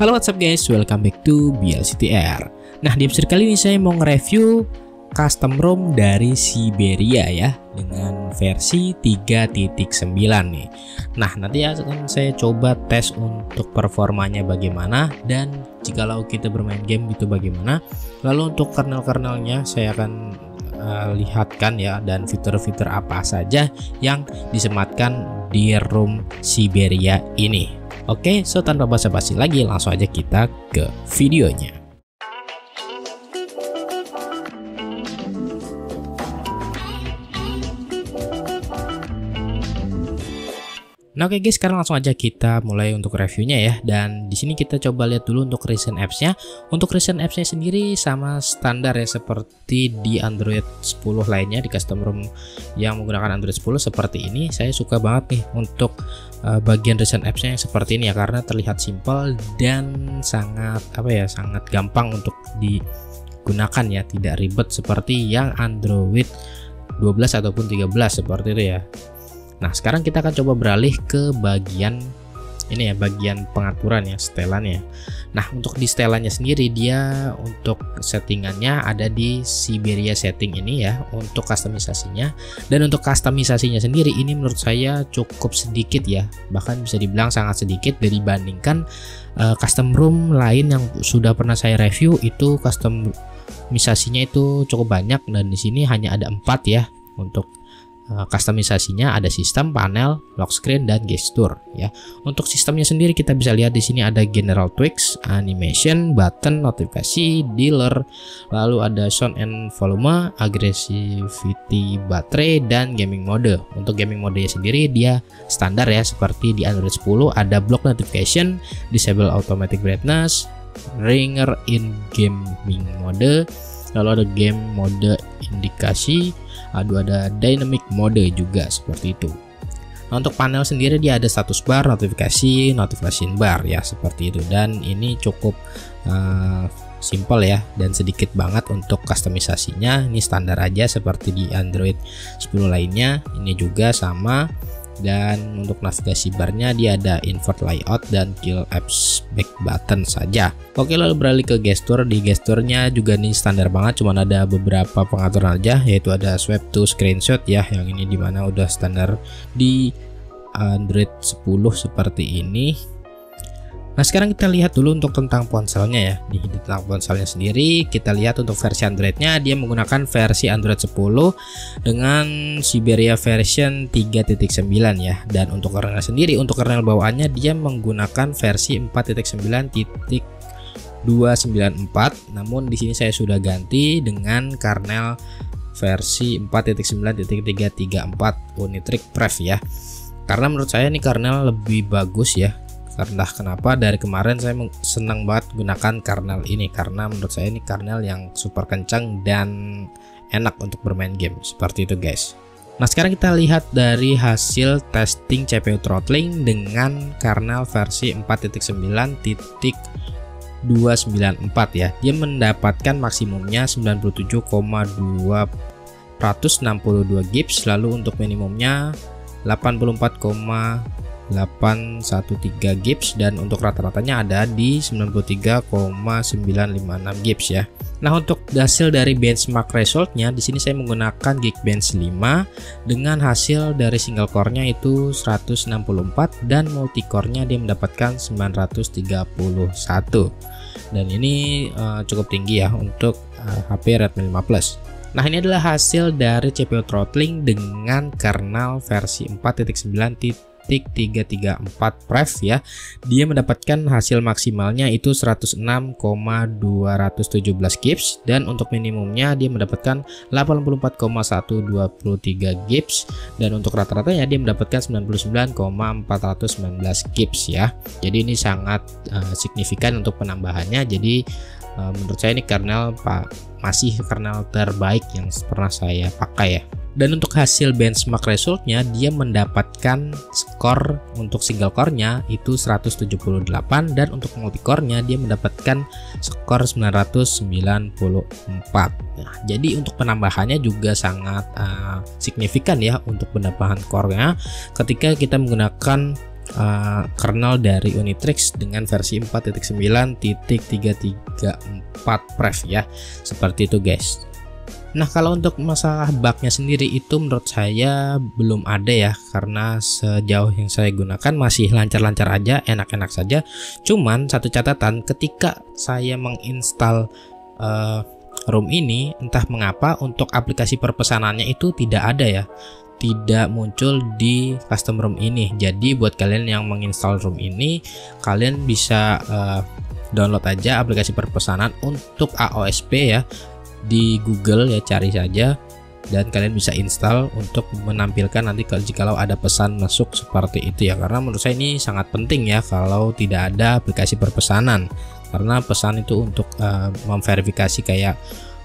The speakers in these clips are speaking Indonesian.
Halo what's up guys, welcome back to BLCTR. Nah di episode kali ini saya mau nge-review custom ROM dari Siberia ya, dengan versi 3.9 nih. Nah nanti akan saya coba tes untuk performanya bagaimana, dan jikalau kita bermain game itu bagaimana. Lalu untuk kernel-kernelnya saya akan lihatkan ya, dan fitur-fitur apa saja yang disematkan di ROM Siberia ini. Oke, so tanpa basa-basi lagi langsung aja kita ke videonya. Nah oke guys, sekarang langsung aja kita mulai untuk reviewnya ya. Dan di sini kita coba lihat dulu untuk recent apps-nya. Untuk recent apps-nya sendiri sama standar ya, seperti di Android 10 lainnya, di custom ROM yang menggunakan Android 10 seperti ini. Saya suka banget nih untuk bagian recent apps-nya yang seperti ini ya, karena terlihat simpel dan sangat sangat gampang untuk digunakan ya, tidak ribet seperti yang Android 12 ataupun 13 seperti itu ya. Nah sekarang kita akan coba beralih ke bagian ini ya, bagian pengaturan ya, setelannya. Nah untuk di setelannya sendiri, dia untuk settingannya ada di Siberia setting ini ya, untuk customisasinya. Dan untuk customisasinya sendiri ini menurut saya cukup sedikit ya, bahkan bisa dibilang sangat sedikit dibandingkan custom ROM lain yang sudah pernah saya review. Itu customisasinya itu cukup banyak, dan di sini hanya ada 4 ya untuk customisasinya. Ada sistem, panel, lock screen, dan gesture ya. Untuk sistemnya sendiri kita bisa lihat di sini ada general tweaks, animation, button, notifikasi, dealer, lalu ada sound and volume, aggressivity baterai, dan gaming mode. Untuk gaming modenya sendiri dia standar ya, seperti di Android 10, ada block notification, disable automatic brightness, ringer in gaming mode, lalu ada game mode indikasi, ada dynamic mode juga seperti itu. Nah, untuk panel sendiri dia ada status bar, notifikasi, notification bar ya, seperti itu. Dan ini cukup simple ya, dan sedikit banget untuk customisasinya. Ini standar aja seperti di Android 10 lainnya. Ini juga sama. Dan untuk navigasi barnya dia ada invert layout dan kill apps back button saja. Oke, lalu beralih ke gesture. Di gesturnya juga nih standar banget, cuman ada beberapa pengaturan aja, yaitu ada swipe to screenshot ya, yang ini dimana udah standar di Android 10 seperti ini. Nah sekarang kita lihat dulu untuk tentang ponselnya ya. Di tentang ponselnya sendiri kita lihat untuk versi Androidnya dia menggunakan versi Android 10 dengan Siberia version 3.9 ya. Dan untuk kernel sendiri, untuk kernel bawaannya dia menggunakan versi 4.9.294. Namun di sini saya sudah ganti dengan kernel versi 4.9.334 Unitrick Pref ya. Karena menurut saya ini kernel lebih bagus ya. Karena kenapa, dari kemarin saya senang banget gunakan kernel ini, karena menurut saya ini kernel yang super kencang dan enak untuk bermain game seperti itu guys. Nah sekarang kita lihat dari hasil testing CPU throttling dengan kernel versi 4.9.294 ya. Dia mendapatkan maksimumnya 97,262 GHz, lalu untuk minimumnya 84,813 GHz, dan untuk rata-ratanya ada di 93,956 GHz ya. Nah untuk hasil dari benchmark resultnya di sini saya menggunakan Geekbench 5 dengan hasil dari single core-nya itu 164 dan multi core-nya dia mendapatkan 931. Dan ini cukup tinggi ya untuk HP Redmi 5 Plus. Nah ini adalah hasil dari CPU throttling dengan kernel versi 4.9.334 Pref ya. Dia mendapatkan hasil maksimalnya itu 106,217 GHz, dan untuk minimumnya dia mendapatkan 84,123 GHz, dan untuk rata-ratanya dia mendapatkan 99,419 GHz ya. Jadi ini sangat signifikan untuk penambahannya. Jadi menurut saya ini kernel masih kernel terbaik yang pernah saya pakai ya. Dan untuk hasil benchmark resultnya dia mendapatkan skor untuk single core-nya itu 178, dan untuk multi core-nya dia mendapatkan skor 994. Nah, jadi untuk penambahannya juga sangat signifikan ya untuk penambahan core-nya ketika kita menggunakan kernel dari Unitrix dengan versi 4.9.334 Prev ya. Seperti itu guys. Nah, kalau untuk masalah bugnya sendiri itu menurut saya belum ada ya, karena sejauh yang saya gunakan masih lancar-lancar aja, enak-enak saja. Cuman satu catatan, ketika saya menginstal ROM ini, entah mengapa untuk aplikasi perpesanannya itu tidak ada ya, tidak muncul di custom ROM ini. Jadi buat kalian yang menginstal ROM ini, kalian bisa download aja aplikasi perpesanan untuk AOSP ya, di Google ya, cari saja dan kalian bisa install untuk menampilkan nanti jikalau ada pesan masuk seperti itu ya. Karena menurut saya ini sangat penting ya kalau tidak ada aplikasi perpesanan, karena pesan itu untuk memverifikasi kayak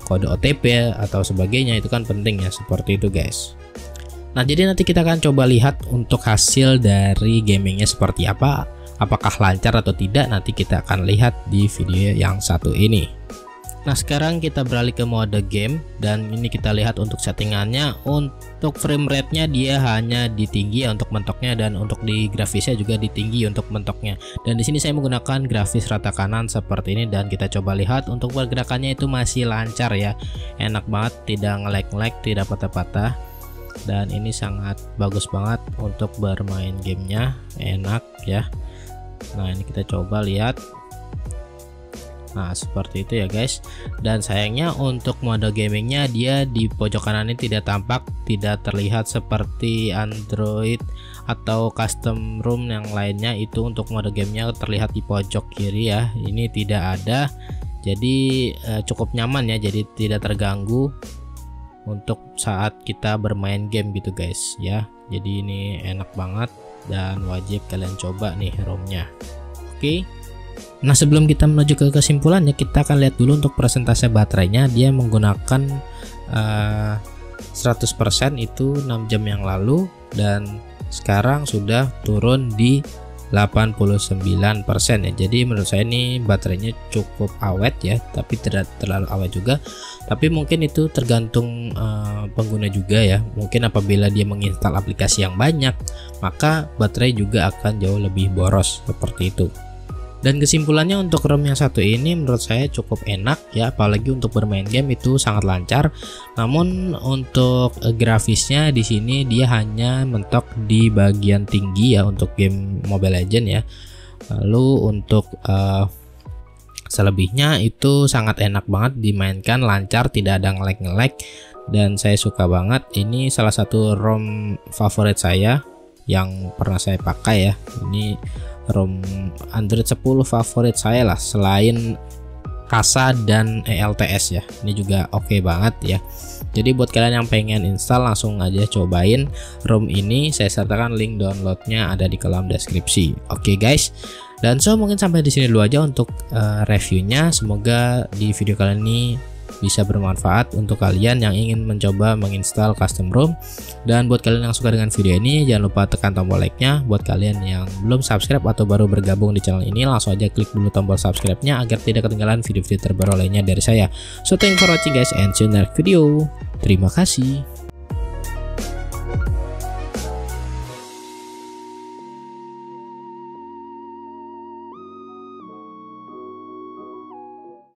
kode OTP atau sebagainya, itu kan penting ya, seperti itu guys. Nah, jadi nanti kita akan coba lihat untuk hasil dari gamingnya seperti apa, apakah lancar atau tidak, nanti kita akan lihat di video yang satu ini. Nah, sekarang kita beralih ke mode game dan ini kita lihat untuk settingannya. Untuk frame rate-nya dia hanya di tinggi ya untuk mentoknya, dan untuk di grafisnya juga di tinggi untuk mentoknya. Dan di sini saya menggunakan grafis rata kanan seperti ini, dan kita coba lihat untuk pergerakannya itu masih lancar ya. Enak banget, tidak nge-lag, tidak patah-patah. Dan ini sangat bagus banget untuk bermain gamenya, enak ya. Nah, ini kita coba lihat. Nah, seperti itu ya guys. Dan sayangnya untuk mode gamingnya dia di pojok kanan ini tidak tampak, tidak terlihat seperti Android atau custom ROM yang lainnya. Itu untuk mode gamenya terlihat di pojok kiri ya, ini tidak ada. Jadi cukup nyaman ya, jadi tidak terganggu untuk saat kita bermain game gitu guys ya. Jadi ini enak banget dan wajib kalian coba nih ROM-nya. Oke. Nah, sebelum kita menuju ke kesimpulannya, kita akan lihat dulu untuk persentase baterainya. Dia menggunakan 100% itu 6 jam yang lalu, dan sekarang sudah turun di 89% ya. Jadi menurut saya ini baterainya cukup awet ya, tapi tidak terlalu awet juga. Tapi mungkin itu tergantung pengguna juga ya. Mungkin apabila dia menginstal aplikasi yang banyak, maka baterai juga akan jauh lebih boros seperti itu. Dan kesimpulannya untuk ROM yang satu ini menurut saya cukup enak ya, apalagi untuk bermain game itu sangat lancar. Namun untuk grafisnya di sini dia hanya mentok di bagian tinggi ya untuk game Mobile Legends ya. Lalu untuk selebihnya itu sangat enak banget dimainkan, lancar, tidak ada nge-lag, dan saya suka banget. Ini salah satu ROM favorit saya yang pernah saya pakai ya. Ini ROM Android 10 favorit saya lah, selain Kasa dan ELTS ya. Ini juga oke banget ya. Jadi buat kalian yang pengen install, langsung aja cobain ROM ini. Saya sertakan link downloadnya ada di kolom deskripsi. Oke guys, dan mungkin sampai di sini dulu aja untuk reviewnya. Semoga di video kali ini bisa bermanfaat untuk kalian yang ingin mencoba menginstal custom ROM. Dan buat kalian yang suka dengan video ini, jangan lupa tekan tombol like-nya. Buat kalian yang belum subscribe atau baru bergabung di channel ini, langsung aja klik dulu tombol subscribe-nya agar tidak ketinggalan video-video terbaru lainnya dari saya. So thank you for watching guys, and see you in the next video. Terima kasih.